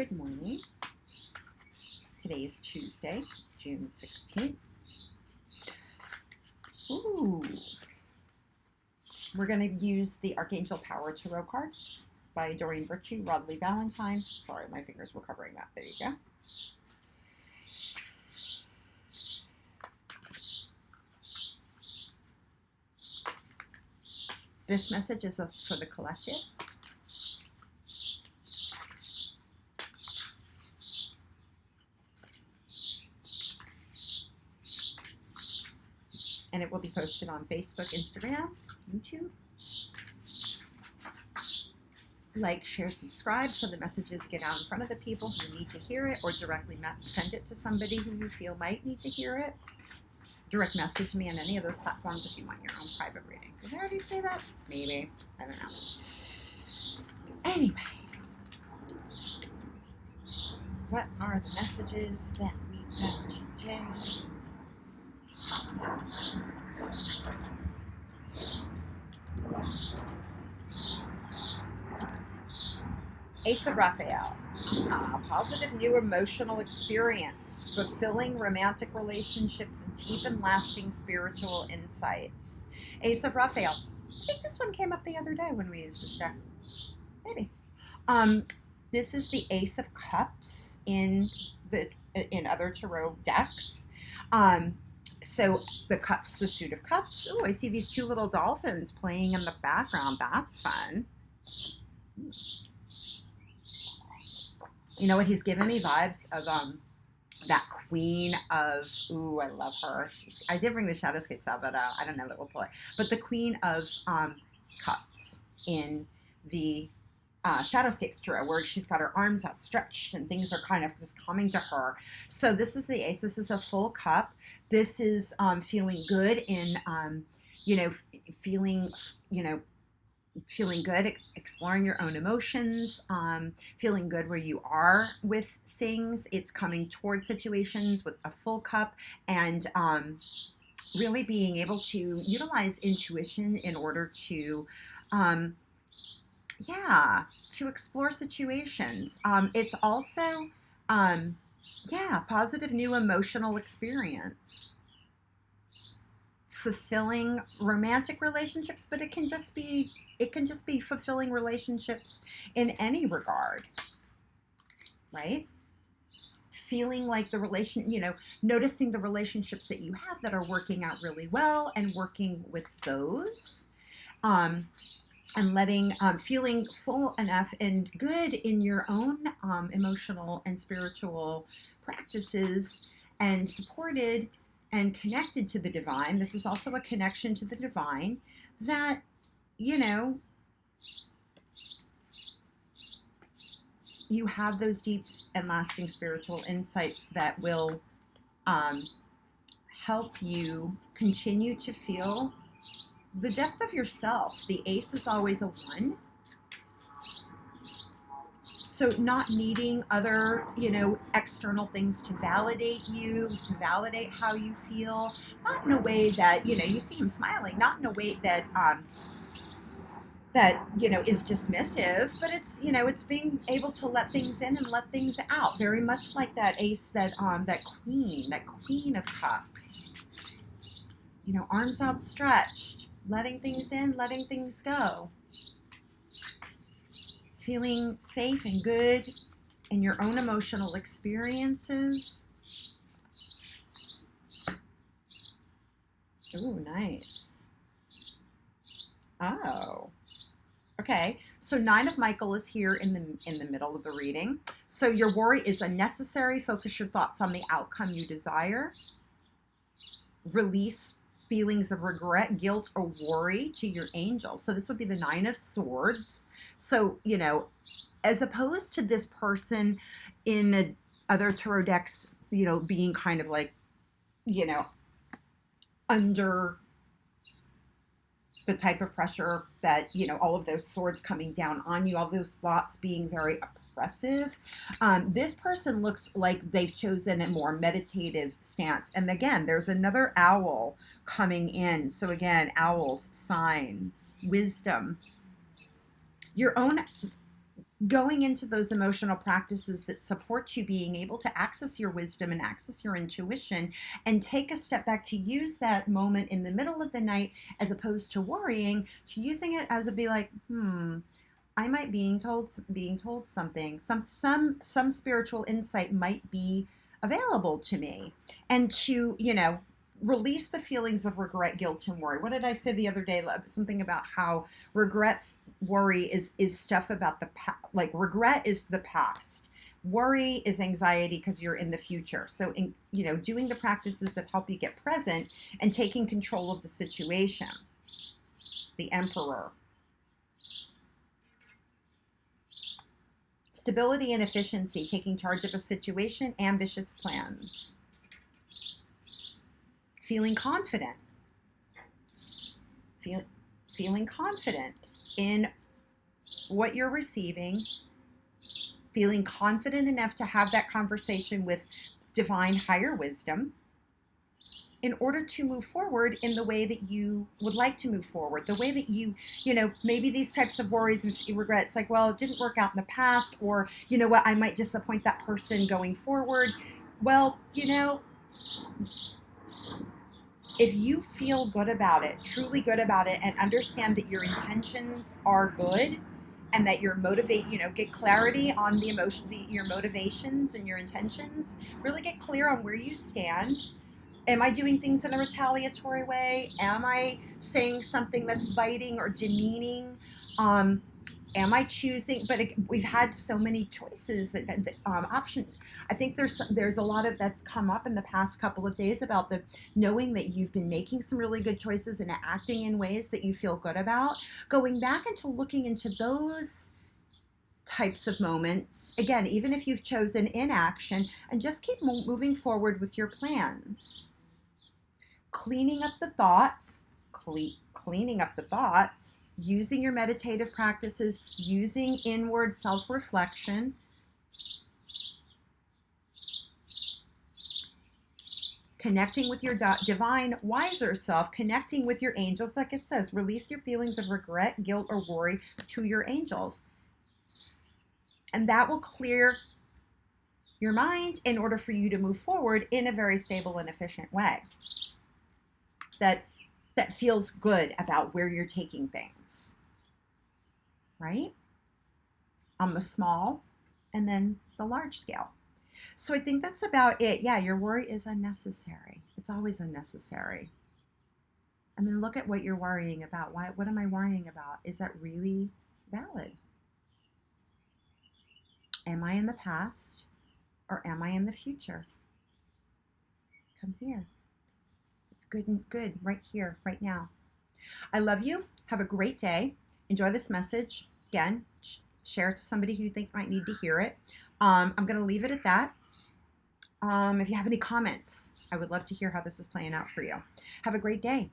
Good morning. Today is Tuesday, June 16th. Ooh. We're going to use the Archangel Power Tarot card by Doreen, Radleigh, Valentine. Sorry, my fingers were covering that. There you go. This message is for the collective. And it will be posted on Facebook, Instagram, YouTube. Like, share, subscribe so the messages get out in front of the people who need to hear it, or directly send it to somebody who you feel might need to hear it. Direct message me on any of those platforms if you want your own private reading. Did I already say that? Maybe. I don't know. Anyway, what are the messages that we have today? Ace of Raphael. Positive new emotional experience, fulfilling romantic relationships, and deep and lasting spiritual insights. Ace of Raphael. I think this one came up the other day when we used this deck. Maybe. This is the Ace of Cups in other tarot decks. So the cups, the suit of cups. Oh, I see these two little dolphins playing in the background. That's fun. You know what? He's giving me vibes of that queen of, ooh, I love her. I did bring the Shadowscapes out, but I don't know that we'll pull it. But the queen of cups in the Shadowscapes tarot, where she's got her arms outstretched and things are kind of just coming to her. So this is the ace. This is a full cup. This is feeling good in, feeling good, exploring your own emotions, feeling good where you are with things. It's coming toward situations with a full cup, and really being able to utilize intuition in order to, to explore situations. It's also, positive new emotional experience. Fulfilling romantic relationships, but it can just be fulfilling relationships in any regard, right? Feeling like noticing the relationships that you have that are working out really well and working with those, and letting, feeling full enough and good in your own emotional and spiritual practices, and supported and connected to the divine. This is also a connection to the divine that, you have those deep and lasting spiritual insights that will help you continue to feel the depth of yourself. The ace is always a 1. So not needing other, external things to validate you, to validate how you feel, not in a way that, you see him smiling, not in a way that, is dismissive, but it's, it's being able to let things in and let things out. Very much like that ace, that queen of cups, arms outstretched, letting things in, letting things go. Feeling safe and good in your own emotional experiences. Ooh, nice. Oh, okay. So 9 of Michael is here in the middle of the reading. So your worry is unnecessary. Focus your thoughts on the outcome you desire. Release feelings of regret, guilt, or worry to your angels. So this would be the 9 of Swords. So, as opposed to this person in other tarot decks, being kind of like, under the type of pressure that, all of those swords coming down on you, all those thoughts being very oppressive. This person looks like they've chosen a more meditative stance. And again, there's another owl coming in. So again, owls, signs, wisdom. Your own going into those emotional practices that support you being able to access your wisdom and access your intuition, and take a step back to use that moment in the middle of the night, as opposed to worrying, to using it as a be like, I might being told something, some spiritual insight might be available to me, and to, release the feelings of regret, guilt, and worry. What did I say the other day? Something about how regret, worry is stuff about the past. Like, regret is the past. Worry is anxiety because you're in the future. So, doing the practices that help you get present and taking control of the situation. The Emperor. Stability and efficiency, taking charge of a situation, ambitious plans. Feeling confident. Feeling confident in what you're receiving. Feeling confident enough to have that conversation with divine higher wisdom in order to move forward in the way that you would like to move forward. The way that maybe these types of worries and regrets, like, well, it didn't work out in the past, or, you know what, I might disappoint that person going forward. Well, if you feel good about it, truly good about it, and understand that your intentions are good, and that you're get clarity on the emotion, your motivations and your intentions, really get clear on where you stand. Am I doing things in a retaliatory way? Am I saying something that's biting or demeaning? Am I choosing? But we've had so many choices that options. I think there's a lot of that's come up in the past couple of days about the knowing that you've been making some really good choices and acting in ways that you feel good about. Going back into looking into those types of moments again, even if you've chosen inaction, and just keep moving forward with your plans. Cleaning up the thoughts. Cleaning up the thoughts. Using your meditative practices, using inward self-reflection, connecting with your divine, wiser self, connecting with your angels, like it says, release your feelings of regret, guilt, or worry to your angels. And that will clear your mind in order for you to move forward in a very stable and efficient way. That feels good about where you're taking things, right? On the small and then the large scale. So I think that's about it. Yeah, your worry is unnecessary. It's always unnecessary. And then look at what you're worrying about. What am I worrying about? Is that really valid? Am I in the past or am I in the future? Come here. Good right here, right now. I love you. Have a great day. Enjoy this message. Again, share it to somebody who you think might need to hear it. I'm going to leave it at that. If you have any comments, I would love to hear how this is playing out for you. Have a great day.